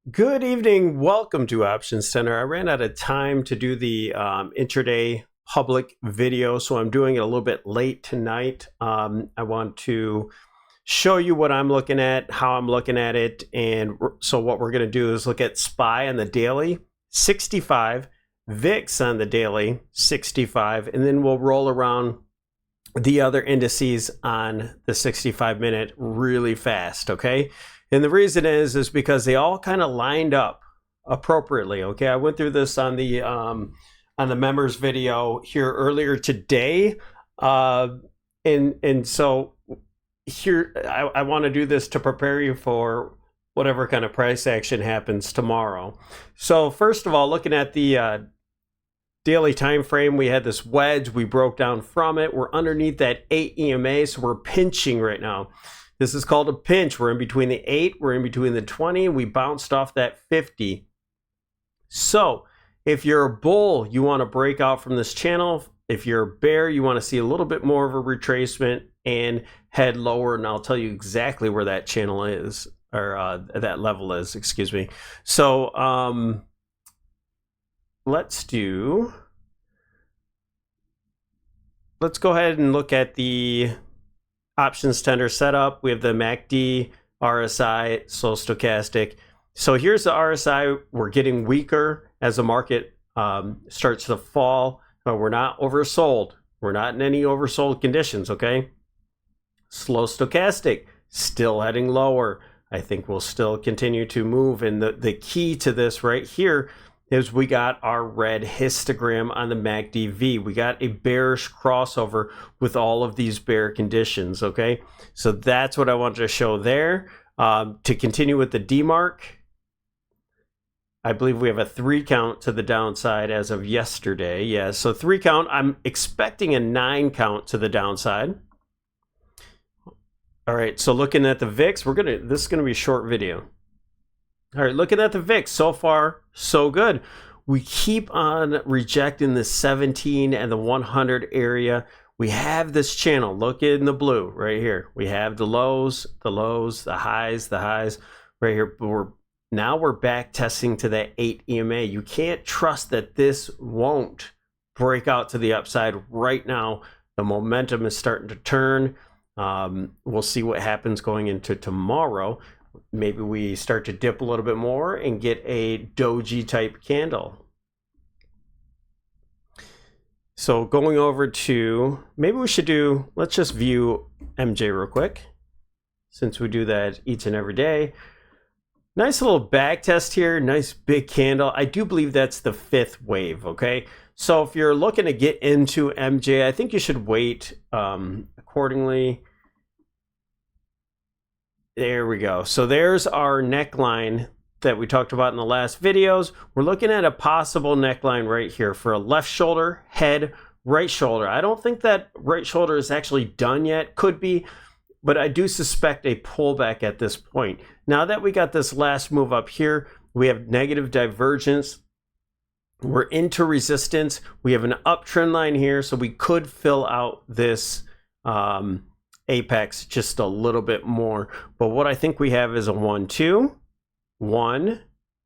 Good evening. Welcome to OptionsTender. I ran out of time to do the intraday public video, so I'm doing it a little bit late tonight. I want to show you what I'm looking at, how I'm looking at it, and so what we're going to do is look at SPY on the daily, 65, VIX on the daily, 65, and then we'll roll around the other indices on the 65-minute really fast, okay? And the reason is because they all kind of lined up appropriately. Okay, I went through this on the members video here earlier today, and so here I want to do this to prepare you for whatever kind of price action happens tomorrow. So first of all, looking at the daily time frame, we had this wedge. We broke down from it. We're underneath that 8 EMA, so we're pinching right now. This is called a pinch. We're in between the 8, we're in between the 20, we bounced off that 50. So if you're a bull, you want to break out from this channel. If you're a bear, you want to see a little bit more of a retracement and head lower, and I'll tell you exactly where that channel is, or that level is, excuse me. So let's go ahead and look at the OptionsTender setup. We have the MACD, RSI, slow stochastic. So here's the RSI. We're getting weaker as the market starts to fall, but we're not oversold. We're not in any oversold conditions, okay? Slow stochastic, still heading lower. I think we'll still continue to move. And the key to this right here is we got our red histogram on the MACD-V. We got a bearish crossover with all of these bear conditions, okay? So that's what I wanted to show there. To continue with the DMARC, I believe we have a 3 count to the downside as of yesterday. Yeah, so 3 count. I'm expecting a 9 count to the downside. All right, so looking at the VIX, this is gonna be a short video. All right, looking at the VIX, so far, so good. We keep on rejecting the 17 and the 100 area. We have this channel. Look in the blue right here. We have the lows, the highs right here. Now we're back testing to that 8 EMA. You can't trust that this won't break out to the upside right now. The momentum is starting to turn. We'll see what happens going into tomorrow. Maybe we start to dip a little bit more and get a doji type candle. So going over to, maybe we should do, let's just view MJ real quick, since we do that each and every day. Nice little back test here, nice big candle. I do believe that's the 5th wave, okay? So if you're looking to get into MJ, I think you should wait accordingly. There we go. So there's our neckline that we talked about in the last videos. We're looking at a possible neckline right here for a left shoulder, head, right shoulder. I don't think that right shoulder is actually done yet. Could be, but I do suspect a pullback at this point. Now that we got this last move up here, we have negative divergence. We're into resistance. We have an uptrend line here, so we could fill out this apex just a little bit more, but what I think we have is a 1 2 1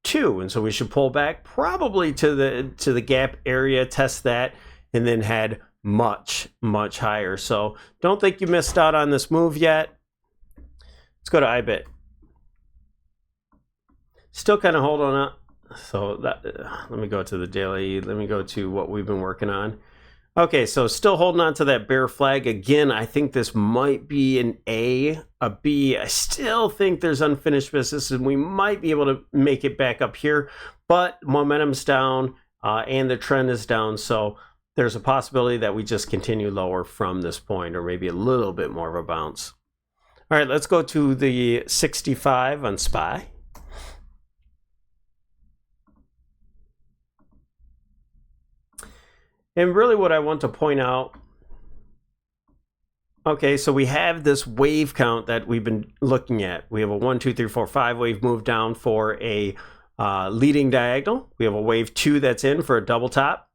2, and so we should pull back probably to the gap area, test that, and then head much higher. So don't think you missed out on this move yet. Let's go to IBIT. Still kind of holding up. So that, let me go to the daily. Let me go to what we've been working on. Okay, so still holding on to that bear flag. Again, I think this might be an A, a B. I still think there's unfinished business, and we might be able to make it back up here, but momentum's down and the trend is down, so there's a possibility that we just continue lower from this point, or maybe a little bit more of a bounce. All right, let's go to the 65 on SPY. And really what I want to point out, okay, so we have this wave count that we've been looking at. We have a 1, 2, 3, 4, 5 wave move down for a leading diagonal. We have a wave 2 that's in for a double top.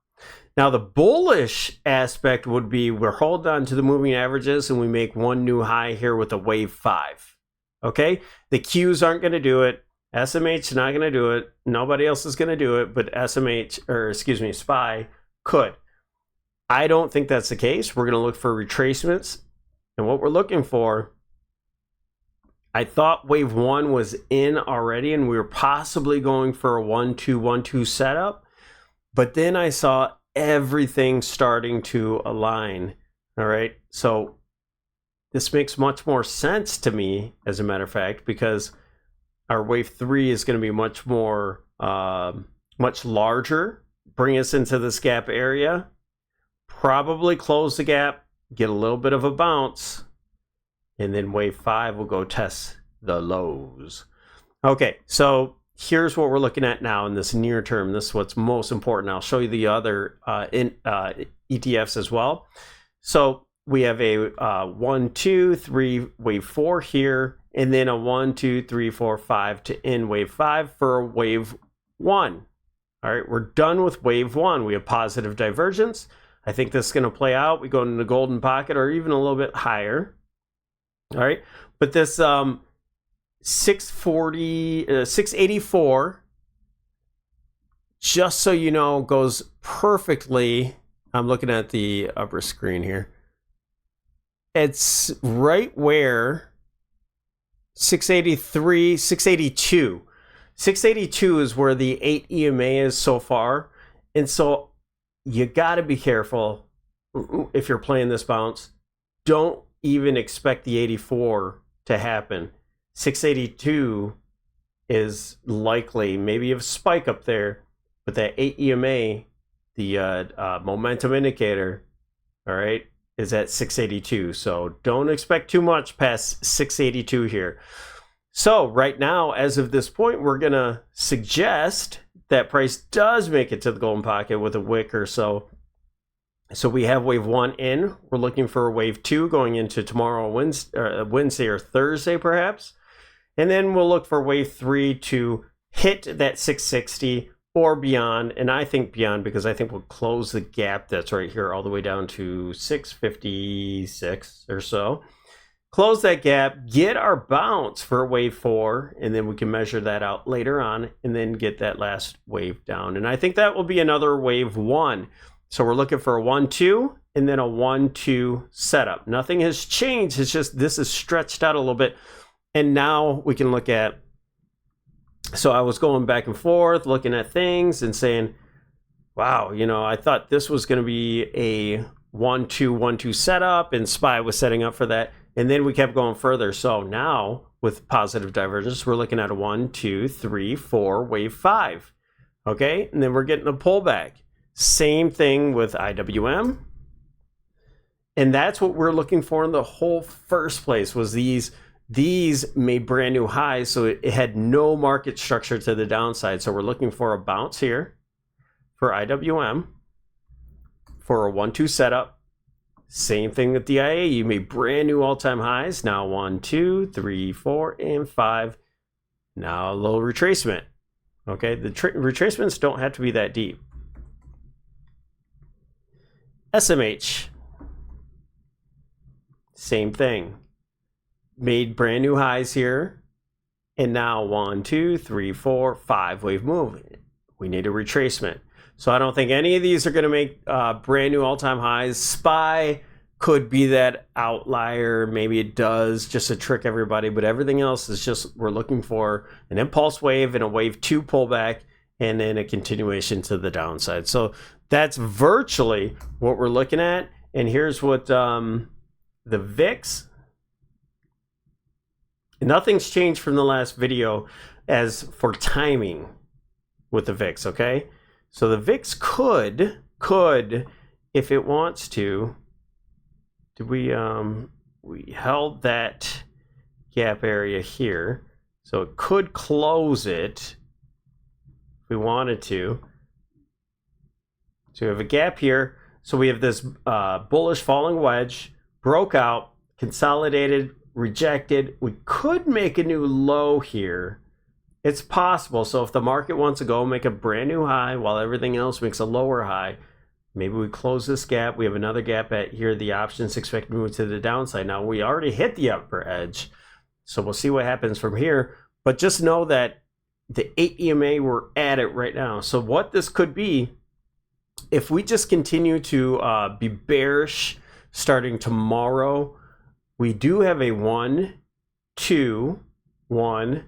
Now the bullish aspect would be we're holding on to the moving averages and we make one new high here with a wave 5. Okay, the Qs aren't going to do it. SMH not going to do it. Nobody else is going to do it, but SPY could. I don't think that's the case. We're going to look for retracements. And what we're looking for, I thought wave 1 was in already, and we were possibly going for a 1-2-1-2 setup. But then I saw everything starting to align. All right. So this makes much more sense to me, as a matter of fact, because our wave 3 is going to be much more, much larger, bring us into this gap area, probably close the gap, get a little bit of a bounce, and then wave 5 will go test the lows. Okay, so here's what we're looking at now in this near term. This is what's most important. I'll show you the other ETFs as well. So we have a 1, 2, 3, wave 4 here, and then a 1, 2, 3, 4, 5 to end wave 5 for wave 1. All right, we're done with wave 1. We have positive divergence. I think this is going to play out. We go into the golden pocket or even a little bit higher. All right, but this 684, just so you know, goes perfectly. I'm looking at the upper screen here. It's right where 682 is where the 8 EMA is so far. And so you got to be careful if you're playing this bounce. Don't even expect the 84 to happen. 682 is likely, maybe a spike up there, but that 8 EMA, the momentum indicator, all right, is at 682. So don't expect too much past 682 here. So right now, as of this point, we're going to suggest that price does make it to the golden pocket with a wick or so. So we have wave 1 in. We're looking for wave 2 going into tomorrow, Wednesday or Thursday perhaps. And then we'll look for wave 3 to hit that 660 or beyond. And I think beyond, because I think we'll close the gap that's right here all the way down to 656 or so. Close that gap, get our bounce for wave 4, and then we can measure that out later on and then get that last wave down. And I think that will be another wave 1. So we're looking for a 1-2 and then a 1-2 setup. Nothing has changed. It's just this is stretched out a little bit. And now we can look at, so I was going back and forth looking at things and saying, wow, you know, I thought this was going to be a 1-2 setup, and SPY was setting up for that. And then we kept going further. So now with positive divergence, we're looking at a 1, 2, 3, 4, wave 5. Okay, and then we're getting a pullback. Same thing with IWM. And that's what we're looking for in the whole first place, was these made brand new highs. So it had no market structure to the downside. So we're looking for a bounce here for IWM for a 1-2 setup. Same thing with DIA. You made brand new all-time highs. Now 1, 2, 3, 4, and 5. Now a little retracement. Okay, the retracements don't have to be that deep. SMH, same thing. Made brand new highs here. And now 1, 2, 3, 4, 5 wave move. We need a retracement. So I don't think any of these are going to make brand new all-time highs. SPY could be that outlier. Maybe it does, just to trick everybody. But everything else is just, we're looking for an impulse wave and a wave 2 pullback, and then a continuation to the downside. So that's virtually what we're looking at. And here's what the VIX. Nothing's changed from the last video as for timing with the VIX, okay? So the VIX could, if it wants to, we held that gap area here. So it could close it if we wanted to. So we have a gap here. So we have this bullish falling wedge, broke out, consolidated, rejected. We could make a new low here. It's possible. So if the market wants to go make a brand new high while everything else makes a lower high, maybe we close this gap. We have another gap at here. The options expect to move to the downside. Now we already hit the upper edge. So we'll see what happens from here. But just know that the 8 EMA, we're at it right now. So what this could be, if we just continue to be bearish starting tomorrow, we do have a 1, 2, 1,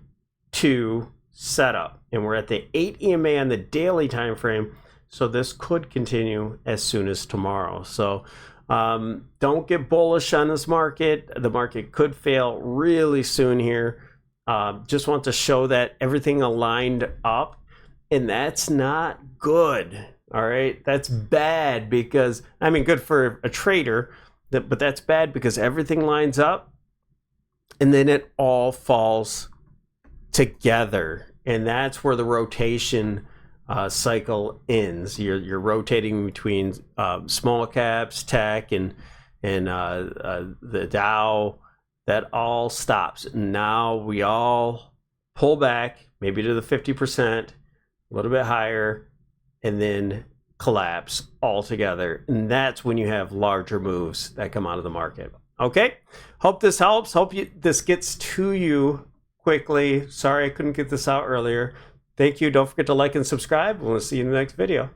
2 setup, and we're at the 8 EMA on the daily time frame. So this could continue as soon as tomorrow. So don't get bullish on this market. The market could fail really soon here. Just want to show that everything aligned up, and that's not good. All right, that's bad because, I mean, good for a trader, but that's bad because everything lines up and then it all falls together, and that's where the rotation cycle ends. You're rotating between small caps, tech, and the Dow. That all stops. Now we all pull back, maybe to the 50%, a little bit higher, and then collapse altogether. And that's when you have larger moves that come out of the market. Okay, hope this helps. Hope this gets to you quickly. Sorry I couldn't get this out earlier. Thank you. Don't forget to like and subscribe. We'll see you in the next video.